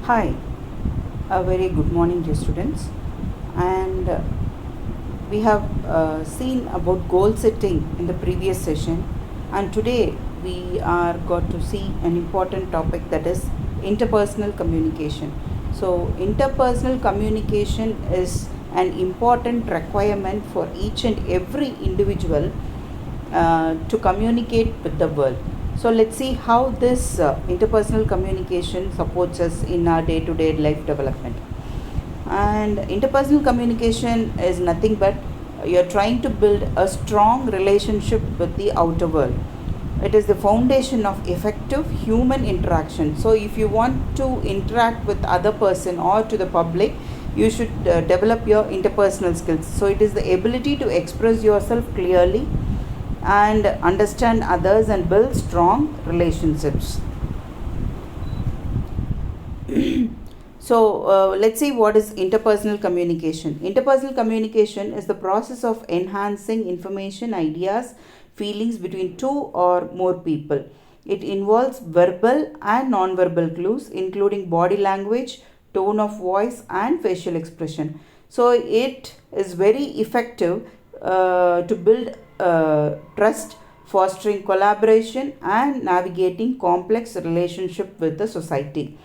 Hi, a very good morning, dear students. And we have seen about goal setting in the previous session, and today we are got to see an important topic, that is interpersonal communication. So, interpersonal communication is an important requirement for each and every individual to communicate with the world. So let's see how this interpersonal communication supports us in our day-to-day life development. And interpersonal communication is nothing but you're trying to build a strong relationship with the outer world. It is the foundation of effective human interaction. So if you want to interact with other person or to the public, you should develop your interpersonal skills. So it is the ability to express yourself clearly and understand others and build strong relationships. So let's see what is interpersonal communication. Interpersonal communication is the process of enhancing information, ideas, feelings between two or more people. It involves verbal and non-verbal clues, including body language, tone of voice, and facial expression. So it is very effective to build trust, fostering collaboration, and navigating complex relationship with the society.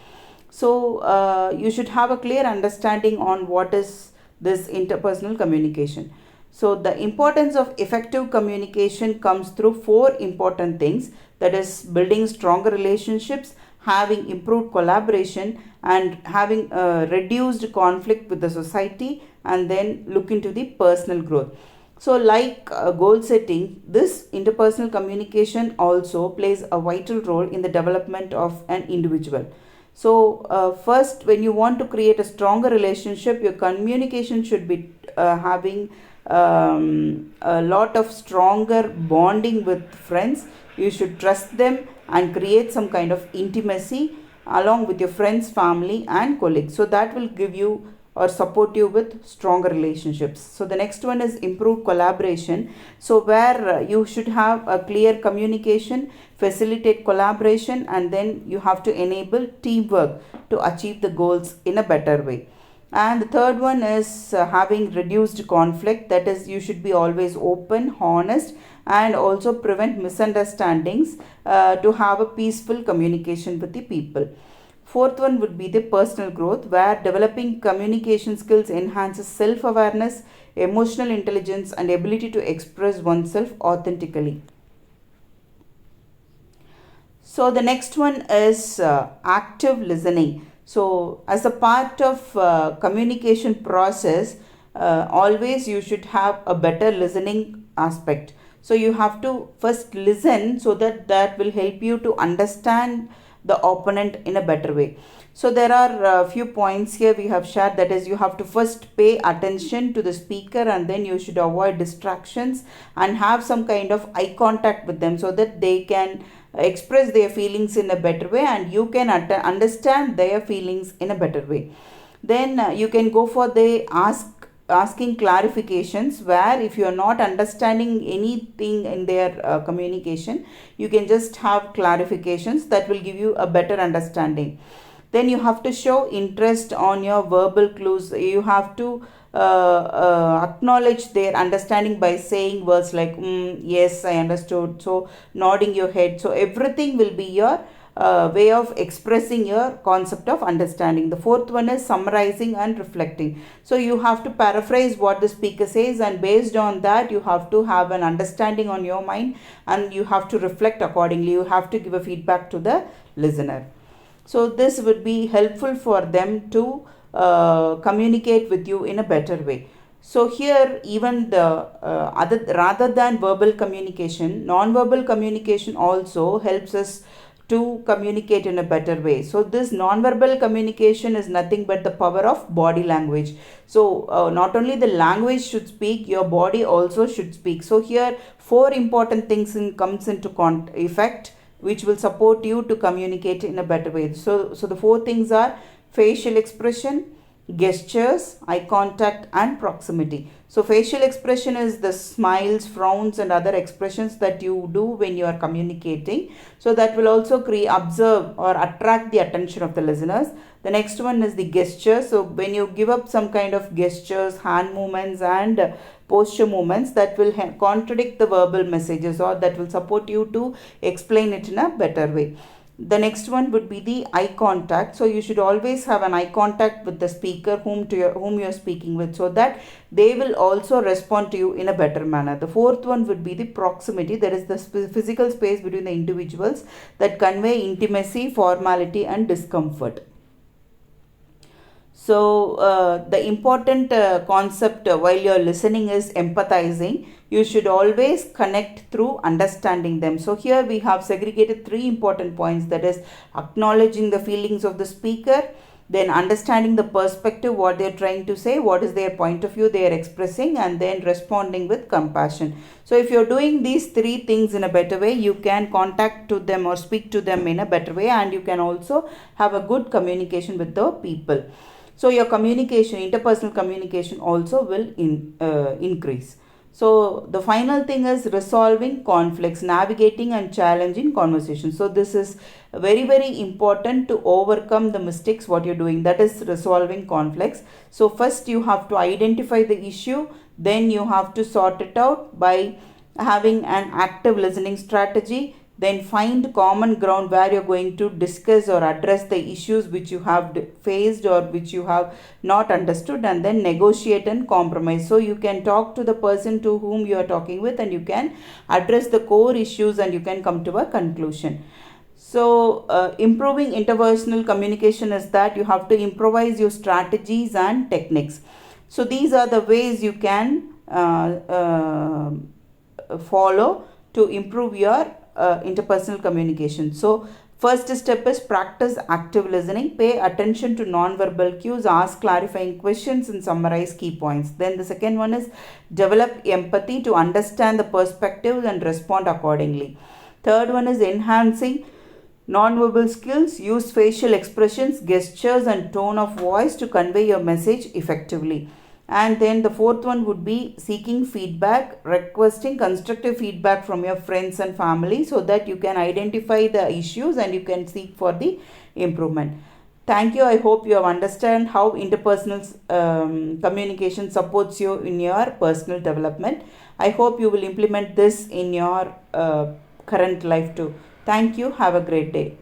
So you should have a clear understanding on what is this interpersonal communication. So the importance of effective communication comes through four important things, that is building stronger relationships, having improved collaboration, and having reduced conflict with the society, and then look into the personal growth. So like goal setting, this interpersonal communication also plays a vital role in the development of an individual. So first, when you want to create a stronger relationship, your communication should be having a lot of stronger bonding with friends. You should trust them and create some kind of intimacy along with your friends, family, and colleagues. So that will give you or support you with stronger relationships. So the next one is improved collaboration. So where you should have a clear communication, facilitate collaboration, and then you have to enable teamwork to achieve the goals in a better way. And the third one is having reduced conflict, that is you should be always open, honest, and also prevent misunderstandings to have a peaceful communication with the people. Fourth one would be the personal growth, where developing communication skills enhances self-awareness, emotional intelligence, and ability to express oneself authentically. So the next one is active listening. So as a part of communication process, always you should have a better listening aspect. So you have to first listen, so that will help you to understand the opponent in a better way. So there are a few points here we have shared, that is you have to first pay attention to the speaker, and then you should avoid distractions and have some kind of eye contact with them, so that they can express their feelings in a better way and you can understand their feelings in a better way. Then you can go for the asking clarifications, where if you are not understanding anything in their communication, you can just have clarifications that will give you a better understanding. Then you have to show interest on your verbal clues. You have to acknowledge their understanding by saying words like yes, I understood, so nodding your head. So everything will be your way of expressing your concept of understanding. The fourth one is summarizing and reflecting. So you have to paraphrase what the speaker says, and based on that you have to have an understanding on your mind, and you have to reflect accordingly. You have to give a feedback to the listener. So this would be helpful for them to communicate with you in a better way. So here, even the rather than verbal communication, non-verbal communication also helps us to communicate in a better way. So this non-verbal communication is nothing but the power of body language. So not only the language should speak, your body also should speak. So here four important things comes into effect, which will support you to communicate in a better way. So the four things are facial expression, gestures, eye contact, and proximity. So facial expression is the smiles, frowns, and other expressions that you do when you are communicating. So that will also observe or attract the attention of the listeners. The next one is the gesture. So when you give up some kind of gestures, hand movements, and posture movements, that will contradict the verbal messages, or that will support you to explain it in a better way. The next one would be the eye contact. So you should always have an eye contact with the speaker whom you are speaking with, so that they will also respond to you in a better manner. The fourth one would be the proximity. There is the physical space between the individuals that convey intimacy, formality, and discomfort. So the important concept while you're listening is empathizing. You should always connect through understanding them. So here we have segregated three important points, that is acknowledging the feelings of the speaker, then understanding the perspective, what they're trying to say, what is their point of view they are expressing, and then responding with compassion. So if you're doing these three things in a better way, you can contact to them or speak to them in a better way, and you can also have a good communication with the people. So your communication, interpersonal communication also will increase. So the final thing is resolving conflicts, navigating and challenging conversations. So this is very, very important to overcome the mistakes what you're doing, that is resolving conflicts. So first you have to identify the issue, then you have to sort it out by having an active listening strategy. Then find common ground where you're going to discuss or address the issues which you have faced or which you have not understood, and then negotiate and compromise. So you can talk to the person to whom you are talking with, and you can address the core issues, and you can come to a conclusion. So improving interpersonal communication is that you have to improvise your strategies and techniques. So these are the ways you can follow to improve your interpersonal communication. So first step is practice active listening. Pay attention to non-verbal cues, ask clarifying questions, and summarize key points. Then the second one is develop empathy to understand the perspective and respond accordingly. Third one is enhancing non-verbal skills. Use facial expressions, gestures, and tone of voice to convey your message effectively. And then the fourth one would be seeking feedback, requesting constructive feedback from your friends and family, so that you can identify the issues and you can seek for the improvement. Thank you. I hope you have understand how interpersonal communication supports you in your personal development. I hope you will implement this in your current life too. Thank you. Have a great day.